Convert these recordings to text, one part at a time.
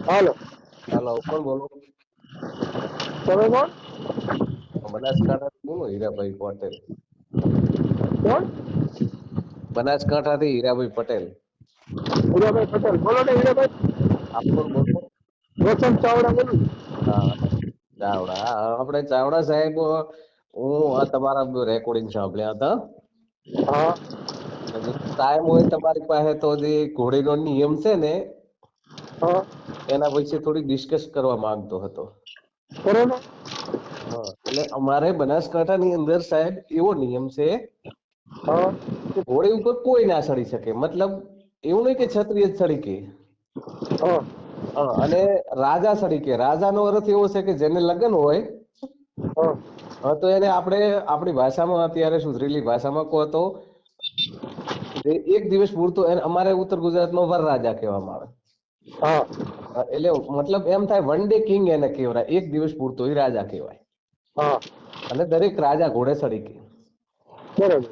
હાલો. હાલો, કોણ બોલો? તમે કોણ? બનાસકાંઠાથી બોલો, હીરાભાઈ પટેલ. કોણ? બનાસકાંઠાથી હીરાભાઈ પટેલ. હીરાભાઈ પટેલ બોલો ને. હીરાભાઈ આપ કોણ બોલો? રોશન ચાવડા બોલું. હા, ચાવડા. હા, આપણે ચાવડા સાહેબ, હું આ તમારા રેકોર્ડિંગ સાંભળ્યા હતા. હા જો ટાઈમ હોય તમારી પાસે તો જે ઘોડીનો નિયમ છે ને હા એના વિશે થોડી ડિસ્કસ કરવા માંગતો હતો. કરો ને. હા, એટલે અમારે બનાસકાંઠાની અંદર સાહેબ એવો નિયમ છે હા કે ઘોડી ઉપર કોઈ ના ચડી શકે. મતલબ એવું નહીં કે ક્ષત્રિય જ ચડી કે. હા હા, અને રાજા ચડી કે. રાજાનો અર્થ એવો છે કે જેને લગ્ન હોય હા તો એને આપણે આપણી ભાષામાં અત્યારે સુધરેલી ભાષામાં કહો તો જે એક દિવસ પૂરતો અમારે ઉત્તર ગુજરાતમાં વરરાજા કહેવામાં આવે. હા એટલે મતલબ એમ થાય વન ડે કિંગ એને કહેવાય. એક દિવસ પૂરતો એ રાજા કહેવાય. હા અને દરેક રાજા ઘોડે ચડી કે. બરાબર.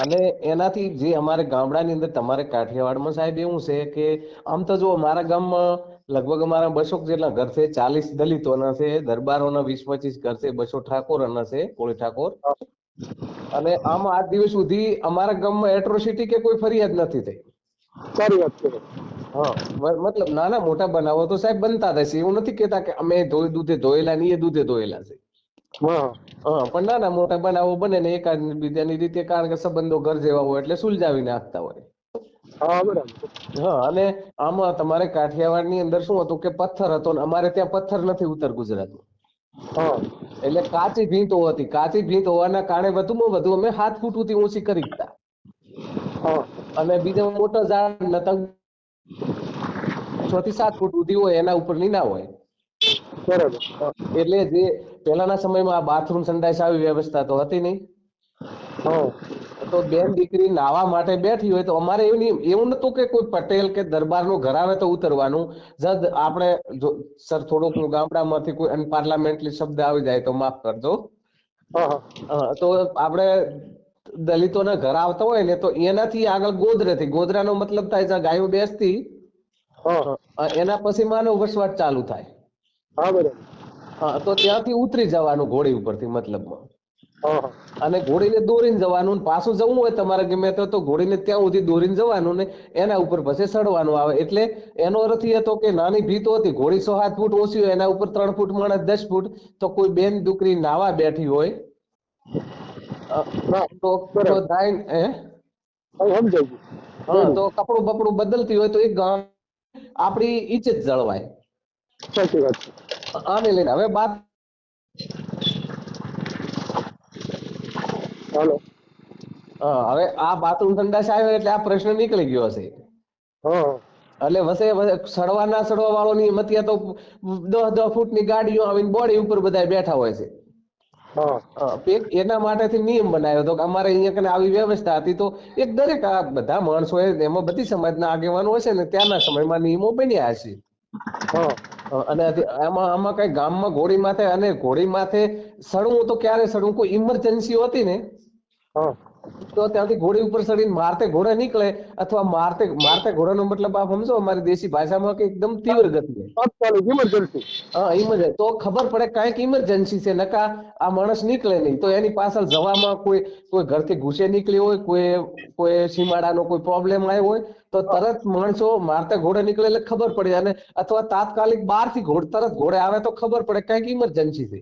અને એનાથી જે અમારે ગામડાની અંદર તમારે કાઠિયાવાડમાં સાહેબ એવું છે કે આમ તો જો મારા ગામમાં લગભગ અમારા 200 જેટલા ઘર છે. 40 દલિતોના છે, દરબારોના 20-25 ઘર છે, 200 ઠાકોરના છે, કોળી ઠાકોર. હા અને આમ આજ દિવસ સુધી અમારા ગામમાં એટ્રોસિટી કે કોઈ ફરિયાદ નથી થઈ. સારી વાત છે. હા, મતલબ નાના મોટા બનાવો તો સાહેબ બનતા રહેશે. એવું નથી કેતા કે અમે દૂધે ધોયેલા નહીં, એ દૂધે ધોયેલા છે. હા હા, પણ નાના મોટા બનાવો બને ને એકાદ બીજાની રીતે કારણ કે સંબંધો ઘર જેવા હોય એટલે સુલઝાવી નાખતા હોય. હા બરાબર. હા, અને આમાં તમારે કાઠિયાવાડની અંદર શું હતું કે પથ્થર હતો ને અમારે ત્યાં પથ્થર નથી ઉત્તર ગુજરાતમાં. હા એટલે કાચી ભીંત હતી. કાચી ભીંત હોવાના કારણે વધુમાં વધુ અમે 7 ફૂટ સુધી ઊંચી કરી દીધા. હા અને બીજા મોટા ઝાડ નતા 6 થી 7 ફૂટ સુધી હોય, એના ઉપરની ના હોય. બરાબર. એટલે જે પહેલાના સમયમાં આ બાથરૂમ સંડાસ આવી વ્યવસ્થા તો હતી નહીં. હા તો બેન દીકરી નાહવા માટે બેઠી હોય તો અમારે એવું નતું કે કોઈ પટેલ કે દરબારનું ઘર આવે તો ઉતરવાનું. જદ આપણે સર થોડુંક ગામડામાંથી કોઈ પાર્લામેન્ટરી શબ્દ આવી જાય તો માફ કરજો. હા તો આપણે દલિતોના ઘર આવતા હોય ને તો એનાથી આગળ ગોધરાથી, ગોધરાનો મતલબ થાય છે ગાયો બેસતી હા એના પછી માનવ વસવાટ ચાલુ થાય. હા બરાબર. હા, તો ત્યાંથી ઉતરી જવાનું ઘોડી ઉપરથી મતલબમાં. હા અને ઘોડીને દોરીને જવાનું. પાછું જવું હોય તમારે ગમે તો ઘોડીને ત્યાં સુધી દોરીને જવાનું ને એના ઉપર પછી ચડવાનું આવે. એટલે એનો અર્થ એ હતો કે નાની ભીતો હતી. ઘોડી 6-7 ફૂટ ઓછી હોય, એના ઉપર 3 ફૂટ માણસ 10 ફૂટ. તો કોઈ બેન દીકરી નાવા બેઠી હોય હા તો બરાબર. થાય હવે સમજાય ગયું. હા, રેડી. તો કપડું બપડું બદલતી હોય તો એક ગામ આપણી ઇજ્જત જળવાય. સાચી વાત છે. આને લઈને હવે બાત હાલો. હવે આ બાથરૂમ સંડાસ આવ્યો એટલે આ પ્રશ્ન નીકળી ગયો હશે. હા એટલે વસે સડવા ના સડવા વાળો ની મત્યા તો 10-10 ફૂટની ગાડીઓ આવીને બોડી ઉપર બધા બેઠા હોય છે. હા એના માટેથી નિયમ બનાવ્યો હતો કે અમારે અહીંયા કને આવી વ્યવસ્થા હતી. તો એક દરેક આ બધા માણસો એમાં બધી સમાજના આગેવાનો હશે ને ત્યાંના સમયમાં નિયમો બન્યા હશે. હા અને આમાં કઈ ગામમાં ઘોડી માથે અને ઘોડી માથે સડવું તો ક્યારે સડવું કોઈ ઇમરજન્સી હતી ને હા તો ત્યાંથી ઘોડી ઉપર ચડીને મારતે ઘોડે નીકળે અથવા મારતે ઘોડાનો મતલબ આપ સમજો અમારી દેશી ભાષામાં કે એકદમ તીવ્ર ગતિએ. તાત્કાલિક ઇમરજન્સી. હા, ઇમરજન્સી તો ખબર પડે કાંઈક ઇમરજન્સી છે. નકા આ માણસ નીકળે નહીં. તો એની પાછળ જવામાં કોઈ ઘરથી ઘૂસે નીકળી હોય, કોઈ સીમાડાનો કોઈ પ્રોબ્લેમ આવ્યો હોય તો તરત માણસો મારતે ઘોડે નીકળે એટલે ખબર પડે. અને અથવા તાત્કાલિક બહારથી તરત ઘોડે આવે તો ખબર પડે કાંઈક ઇમરજન્સી છે.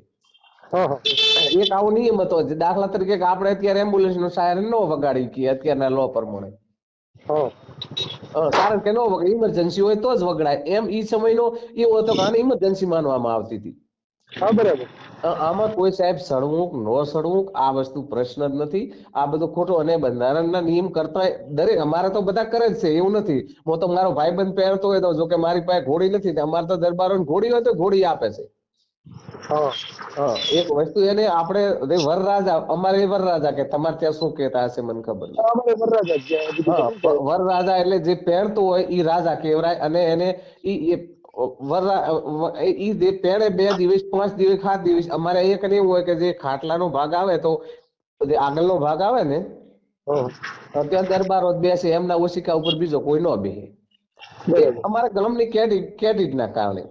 હા હા એક આવો નિયમ હતો. દાખલા તરીકે આપણે અત્યારે એમ્બ્યુલન્સ નું સાયરન ન વગાડી કે અત્યારના લો પ્રમાણે. હા કારણ કે ન વગડાય, ઇમરજન્સી હોય તો જ વગડાય. એમ ઈ સમયનો એવો હતો કે આને ઇમરજન્સી માનવામાં આવતી હતી. હા બરાબર. આમાં કોઈ સાહેબ સડવું ન સડવું આ વસ્તુ પ્રશ્ન જ નથી. આ બધું ખોટું. અને બંધારણના નિયમ કરતા દરેક અમારે તો બધા કરે જ છે એવું નથી. હું તો મારો ભાઈબંધ પહેરતો હોય તો જો કે મારી પાસે ઘોડી નથી, અમારે તો દરબારો ઘોડી હોય તો ઘોડી આપે છે. હા એક વસ્તુ એને આપણે વરરાજા, અમારે વરરાજા કે તમારે ત્યાં શું કહેતા હશે મને ખબર નહીં. અમારે વરરાજા જ છે. બીજું તો હા, શું કહેવાય? વરરાજા એટલે જે પહેરતું હોય ઈ રાજા કહેવાય. અને એને ઈ ઈ જે પહેરે 2 દિવસ 5 દિવસ 7 દિવસ અમારે અહીંયા કને એવું હોય કે જે ખાટલાનો ભાગ આવે તો જે આગળનો ભાગ આવે ને હા ત્યાં દરબારો જ બેસે. એમના ઓશિકા ઉપર બીજો કોઈ ન બેસે. એ બરાબર. અમારા ગામની કેડિટના કારણે.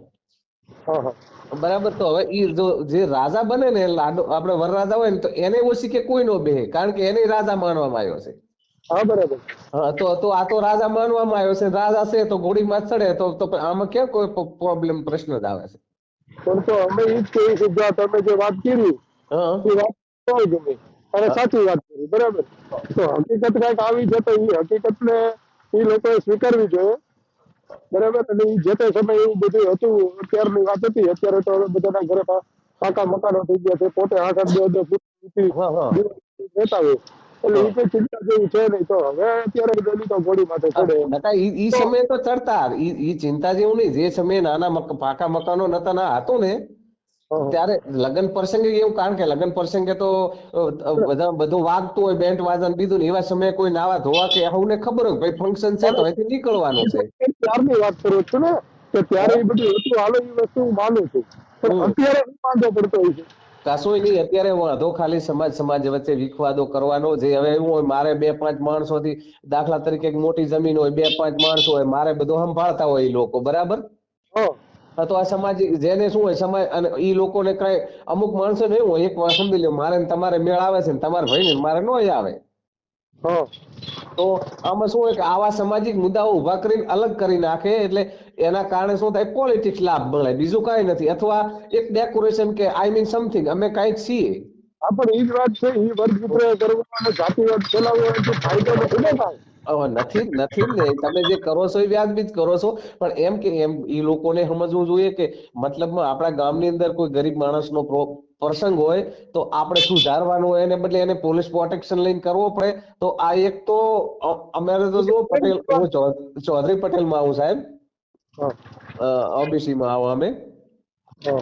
હા હા બરાબર. તો હવે ઈ જો જે રાજા બને ને લાડો આપણે વરરાજા હોય ને તો એને ઓછી કે કોઈ નો બેહે, કારણ કે એને રાજા માનવામાં આવ્યો છે. હા બરાબર. હા, તો આ તો રાજા માનવામાં આવ્યો છે, રાજા છે તો ઘોડીમાં ચડે તો આમાં ક્યાં કોઈ પ્રોબ્લેમ પ્રશ્ન જ આવે છે. પણ તો અમે ઈ જ કહીએ છીએ, જો તમે જે વાત કરી હા એ વાત બહુ ગમી અને હા સાચી વાત કરી, બરાબર. તો હકીકત કઈક આવી છે તો એ હકીકતને એ લોકોએ સ્વીકારવી જોઈએ, બરાબર. અને એ જે તે સમય એવું બધું હતું, અત્યારની વાત હતી. અત્યારે તો હવે બધાના ઘરે પાકા મકાનો થઈ ગયા છે, પોતે 8-8, 10-10 ફૂટ હા હા રહેતા હોય, એટલે હા એ કઈ ચિંતા જેવું છે નહીં. તો હવે અત્યારે ગલી તો ઘોડી માથે ચડે નકા ઈ તો સમયે તો ચડતા, ઈ ચિંતા જેવું નહીં. જે સમયે નાના પાકા મકાનો નતા ના હતું ને હા ત્યારે લગ્ન પ્રસંગે એવું, કારણ કે લગ્ન પ્રસંગે તો બધું વાગતું હોય, બેન્ટ વાજન બીજું ને, એવા સમયે કોઈ નાવા ધોવા કે આવું ખબર હોય ભાઈ ફંક્શન છે તો અહીંથી નીકળવાનું છે. ત્યારની વાત કરું છું ને, કે ત્યારે હા એ બધું હતું, હાલો એ વસ્તુ હું માનું છું. પણ હમ અત્યારે શું વાંધો પડતો હોય છે? કશું નહીં. અત્યારે વાંધો ખાલી સમાજ વચ્ચે વિખવાદો કરવાનો. જે હવે એવું હોય, મારે 2-5 માણસોથી, દાખલા તરીકે એક મોટી જમીન હોય, 2-5 માણસો હોય, મારે બધું સંભાળતા હોય એ લોકો, બરાબર. હા હા, તો આ સમાજ જેને શું હોય, સમાજ અને ઈ લોકોને કઈ અમુક માણસો ને એવું હોય, એક વાર સમજી લો, મારે ને તમારે મેળ આવે છે ને તમારે ભાઈ ને મારે નો આવે. હા તો આમાં શું હોય કે આવા સામાજિક મુદ્દાઓ ઉભા કરીને અલગ કરી નાખે, એટલે એના કારણે શું થાય, પોલિટિક્સ લાભ મળે, બીજું કાંઈ નથી. અથવા એક ડેકોરેશન કે આઈ મીન સમથિંગ અમે કાંઈક છીએ. હા, પણ એ જ વાત છે. એ વર્ગચિત્ર કરવો અને જાતિવાદ ફેલાવવો એનાથી ફાયદો નથી ને કાંઈ. નથી નથી ને, તમે જે કરો છો એ વ્યાજબી જ કરો છો, પણ એમ કે એમ એ લોકોને સમજવું જોઈએ કે મતલબમાં આપણા ગામની અંદર કોઈ ગરીબ માણસનો પ્રસંગ હોય તો આપણે સુધારવાનું હોય, એને બદલે એને પોલીસ પ્રોટેક્શન લઈને કરવો પડે. તો આ એક તો અમારે તો જો પટેલ, હું ચૌધરી પટેલ માં આવું સાહેબ, હા ઓબીસી માં આવો અમે. હા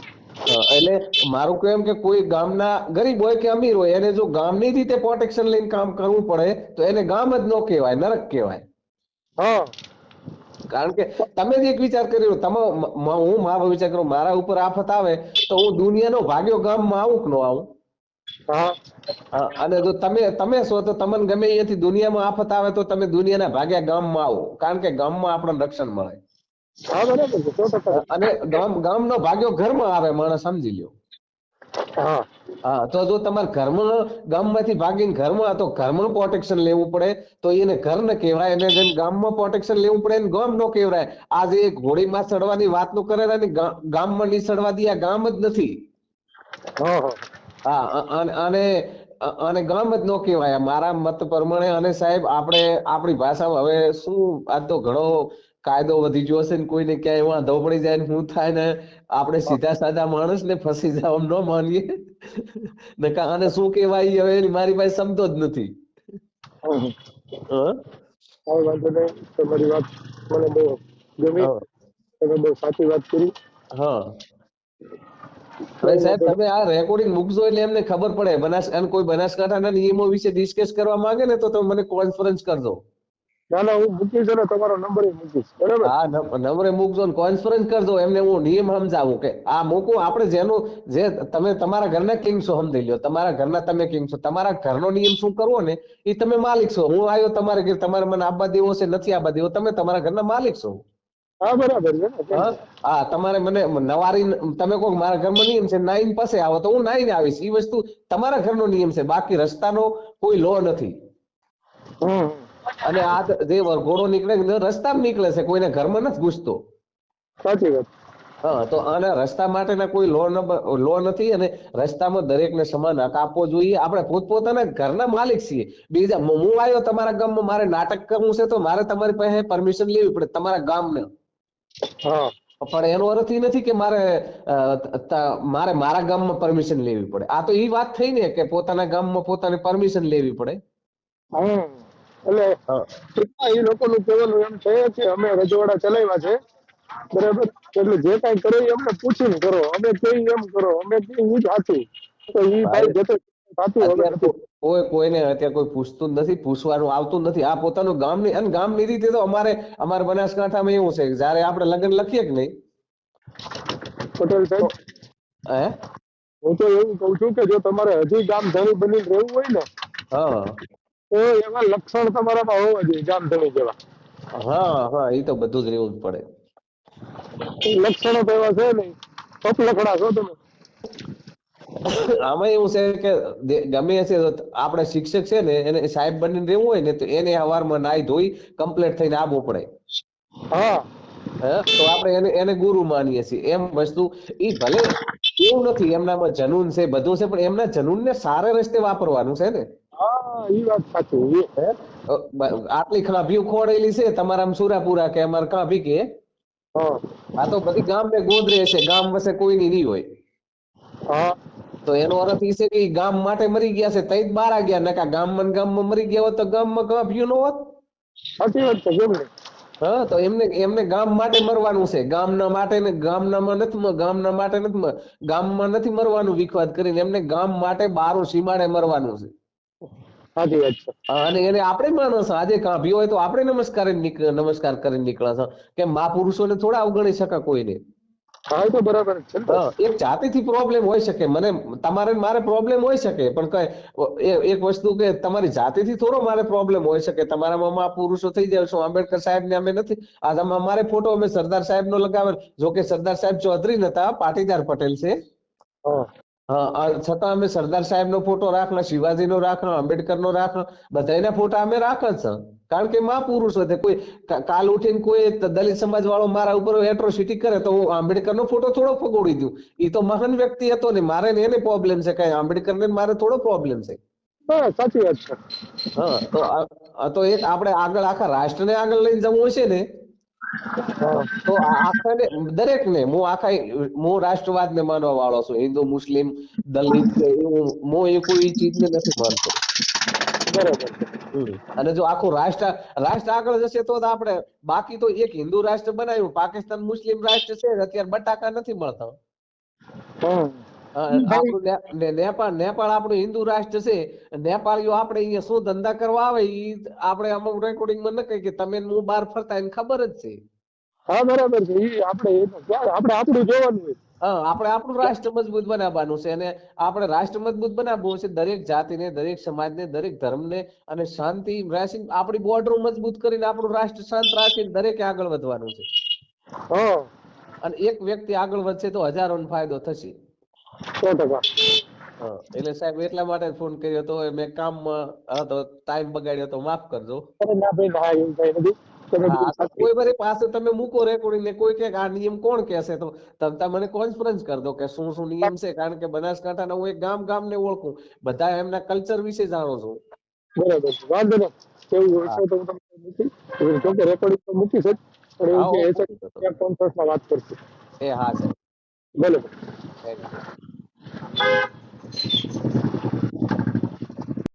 એટલે મારું કહેવું એમ કે કોઈ ગામના ગરીબ હોય કે અમીર હોય, એને જો ગામની રીતે પ્રોટેક્શન લઈને કામ કરવું પડે તો એને ગામ જ ન કહેવાય, નરક કહેવાય. હા કારણ કે તમે જ એક વિચાર કર્યો, હું મારો વિચાર કરું, મારા ઉપર આફત આવે તો હું દુનિયાનો ભાગ્યો ગામમાં આવું કે ન આવું? હા અને જો તમે છો તો તમને ગમે અહીંયાથી દુનિયામાં આફત આવે તો તમે દુનિયાના ભાગ્યા ગામમાં આવો, કારણ કે ગામમાં આપણને રક્ષણ મળે. હા બરાબર છે, 100% અને ગામનો ભાગ્યો ઘરમાં આવે, માણસ સમજી લ્યો. હા હા, તો જો તમારે ઘરમાં ગામમાંથી ભાગીને ઘરમાં, તો ઘરનું પ્રોટેક્શન લેવું પડે તો એને ઘર ન કહેવાય, એને જેમ ગામમાં પ્રોટેક્શન લેવું પડે એને ગામ નો કહેવાય. આજે ઘોડીમાં ચડવાની વાત નું કરે ગામમાં નહીં ચડવા દે, આ ગામ જ નથી. હા હા હા, અને ગામ જ નો કહેવાય મારા મત પ્રમાણે. અને સાહેબ આપણે આપણી ભાષામાં હવે શું, આ તો ઘણો કાયદો વધી ગયો હશે ને, કોઈને ક્યાંય વાંધો પડી જાય ને શું થાય ને, આપણે સીધા સાધા માણસ ને ફસી જાવ ન માનીએ. આને શું કહેવાય હવે મારી પાસે શબ્દો જ નથી. હા હા કાંઈ વાંધો નહીં. તમારી વાત મને બહુ ગમી. હા તમે બહુ સાચી વાત કરી. હા હવે કાંઈ સાહેબ વાંધો તમે આ રેકોર્ડિંગ મૂકજો એટલે એમને ખબર પડે. અને કોઈ બનાસકાંઠાના નિયમો વિશે ડિસ્કસ કરવા માંગે ને તો તમે મને કોન્ફરન્સ કરજો. ના ના, હું મૂકીશ અને તમારો નંબર મૂકીશ, બરાબર. હા, નંબરે મૂકજો ને કોન્ફરન્સ કરજો, એમને હું નિયમ સમજાવું કે આ મૂકું આપણે જે તમે તમારા ઘરના કિંગ છો, સમજી લ્યો તમારા ઘરના તમે કિંગ છો, તમારા ઘરનો નિયમ શું કરવો ને એ તમે માલિક છો. હું આવ્યો તમારે ઘેર, તમારે મને આબા દેવો છે નથી આબા દેવો, તમે તમારા ઘરના માલિક છો. હા બરાબર છે ને, કેમ હા નહીં? હા, તમારે મને નવારી, તમે કહો મારા ઘરમાં નિયમ છે નાઈને પાસે આવો તો હું નાઈને આવીશ. એ વસ્તુ તમારા ઘરનો નિયમ છે, બાકી રસ્તાનો કોઈ લો નથી. હમ અને આ જે વરઘોડો નીકળે રસ્તામાં નીકળે છે, કોઈને ઘરમાં નથી ઘૂસતો. સાચી વાત. હા, તો આના રસ્તા માટેના કોઈ લો નથી. અને રસ્તામાં દરેકને સમાન હક આપવો જોઈએ. આપણે પોતપોતાના ઘરના માલિક છીએ. બીજા, હું આવ્યો તમારા ગામમાં, મારે નાટક કરવું છે તો મારે તમારી પાસે પરમિશન લેવી પડે, તમારા ગામને. હા પણ એનો અર્થ એ નથી કે મારા ગામમાં પરમિશન લેવી પડે. આ તો એ વાત થઈ ને કે પોતાના ગામમાં પોતાને પરમિશન લેવી પડે. હમ એટલે હા એ લોકોનું કહેવાનું એમ છે કે અમે રજવાડા ચલાવ્યા છે, બરાબર. એટલે જે કાંઈ કરો એ અમને પૂછીને કરો, અમે કહીએ એમ કરો, અમે કહીએ એ જ સાચું. તો એ ભાઈ ભાઈ, જતો સાચું હવે અત્યારે નથી. કોઈને અત્યારે કોઈ પૂછતું જ નથી, પૂછવાનું આવતું જ નથી. આ પોતાનું ગામની, અને ગામની રીતે તો અમારે બનાસકાંઠામાં એવું છે કે જયારે આપણે લગ્ન લખીએ કે નહીં પટેલ તો સાહેબ, હે હું તો એવું કઉ છું કે જો તમારે હજી ગામ ધણી બની રહેવું હોય ને, હા તો એવા લક્ષણ તમારામાં હોવા જોઈએ ગામ ધણી જેવા. હા હા, એ તો બધું જ રહેવું જ પડે. લક્ષણો તો એવા છે નહીં, અપલખણા છો તમે. આમાં એવું છે કે ગમે હશે તો આપણે શિક્ષક છે ને એને સાહેબ બનીને રહેવું હોય ને તો એને સવારમાં નાઈ ધોઈ કમ્પ્લીટ થઈને આવવું પડે. હા હા, તો આપણે એને એને ગુરુ માનીએ છીએ એમ વસ્તુ. એ ભલે એવું નથી એમનામાં જનૂન છે બધું છે પણ એમના જનૂનને સારા રસ્તે વાપરવાનું છે ને. હા, એ વાત સાચી. હે આટલી ખાભીઓ ખોડેલી છે તમારા સુરાપુરા કે અમારે કાભી કે હા આ તો બધી ગામ ને ગોદરે છે, ગામ વસે કોઈની નહીં હોય. હા, તો એનો અર્થ એ છે કે ગામ માટે મરી ગયા છે તઈ જ બારા ગયા, નકા ગામમાં ને ગામમાં મરી ગયા હોત તો ગામમાં કાભીઓ ન હોત. સાચી વાત છે. કેમ નહીં? હા, તો એમને એમને ગામ માટે મરવાનું છે, ગામના માટે ને ગામનામાં નથી, ગામના માટે નથી, ગામમાં નથી મરવાનું વિખવાદ કરીને, એમને ગામ માટે બારું સીમાડે મરવાનું છે. સાચી વાત છે. હા, અને એને આપણે માણસ આજે કાભી હોય તો આપણે નમસ્કાર કરીને નીકળે છે કે મહાપુરુષોને થોડા અવગણી શકાય કોઈને. હા, એ તો બરાબર જ છે ને. હા, એક જાતિથી પ્રોબ્લેમ હોઈ શકે, મને તમારે ને મારે પ્રોબ્લેમ હોઈ શકે પણ કઈ એક વસ્તુ કે તમારી જાતિથી થોડો મારે પ્રોબ્લેમ હોઈ શકે. તમારામાં મહાપુરુષો થઈ જાય છો, આંબેડકર સાહેબ ને અમે નથી. આ અમારે ફોટો અમે સરદાર સાહેબ નો લગાવે, જો કે સરદાર સાહેબ ચૌધરી નતા, પાટીદાર પટેલ છે. હા હા, છતાં અમે સરદાર સાહેબ નો ફોટો રાખલો, શિવાજી નો રાખલો, આંબેડકર નો રાખલો, બધાના ફોટા અમે રાખ જ છે. કારણ કે મહાપુરુષો છે. કોઈ કાલ ઉઠીને કોઈ દલિત સમાજ વાળો મારા ઉપર એટ્રોસિટી કરે તો હું આંબેડકર નો ફોટો થોડો ફગોડી દઉં. એ તો મહાન વ્યક્તિ હતો ને, મારે ને એને પ્રોબ્લેમ છે, કઈ આંબેડકર ને મારે થોડો પ્રોબ્લેમ છે. હા, સાચી વાત છે. હા, તો તો એક આપણે આગળ આખા રાષ્ટ્રને આગળ લઈને જવું હશે ને હા તો આખાને દરેક ને હું રાષ્ટ્રવાદ ને માનવા વાળો છું, હિન્દુ મુસ્લિમ દલિત કે હું એ કોઈ ચીજને નથી માનતો. બરાબર છે. અને જો આખું રાષ્ટ્ર આગળ જશે તો જ આપણે, બાકી તો એક હિન્દુ રાષ્ટ્ર બનાવ્યું, પાકિસ્તાન મુસ્લિમ રાષ્ટ્ર છે અત્યારે બટાકા નથી મળતા. હા આપણું નેપાળ આપણું હિન્દુ રાષ્ટ્ર છે. નેપાળીઓ આપણે અહીંયા શું ધંધા કરવા આવે ઈ આપણે અમુક રેકોર્ડિંગમાં ન કહી કે તમે હું બહાર ફરતા એને ખબર જ છે. હા, બરાબર છે. આપણે આપણું જોવાનું હોય. હા, આપણે આપણું રાષ્ટ્ર મજબૂત બનાવવાનું છે અને આપણે રાષ્ટ્ર મજબૂત બનાવવું છે. દરેક જાતિને, દરેક સમાજને, દરેક ધર્મને અને શાંતિ રાખીને આપણી બોર્ડર મજબૂત કરીને આપણું રાષ્ટ્ર શાંત રાખીને દરેકે આગળ વધવાનું છે. હા, અને એક વ્યક્તિ આગળ વધશે તો હજારોને ફાયદો થશે. 100%. હા, એટલે સાહેબ એટલા માટે ફોન કર્યો હતો, મેં કામમાં હતો, ટાઈમ બગાડ્યો તો માફ કરજો. અરે ના ભાઈ, ના એવું કઈ નથી. તમે હા, કીધું તો સાચી. કોઈ બધી પાસે તમે મૂકો રેકોર્ડિંગ ને કોઈ કે આ નિયમ કોણ કહેશે તો તમે મને કોન્ફરન્સ કરી દો કે શું શું નિયમ છે, કારણ કે બનાસકાંઠાના હું એક ગામ ને ઓળખું, બધા એમના કલ્ચર વિશે જાણું છું. બરાબર છે. વાંધો નહીં. એવું હોય હા તો હું તમને મૂકી, જો કે રેકોર્ડિંગ તો મૂકી છે જ, પણ એવું હા, કે હું એ મૂકી દો તો. કોન્ફરન્સમાં વાત કરશું. એ હા સાહેબ. ભલે. Thank you.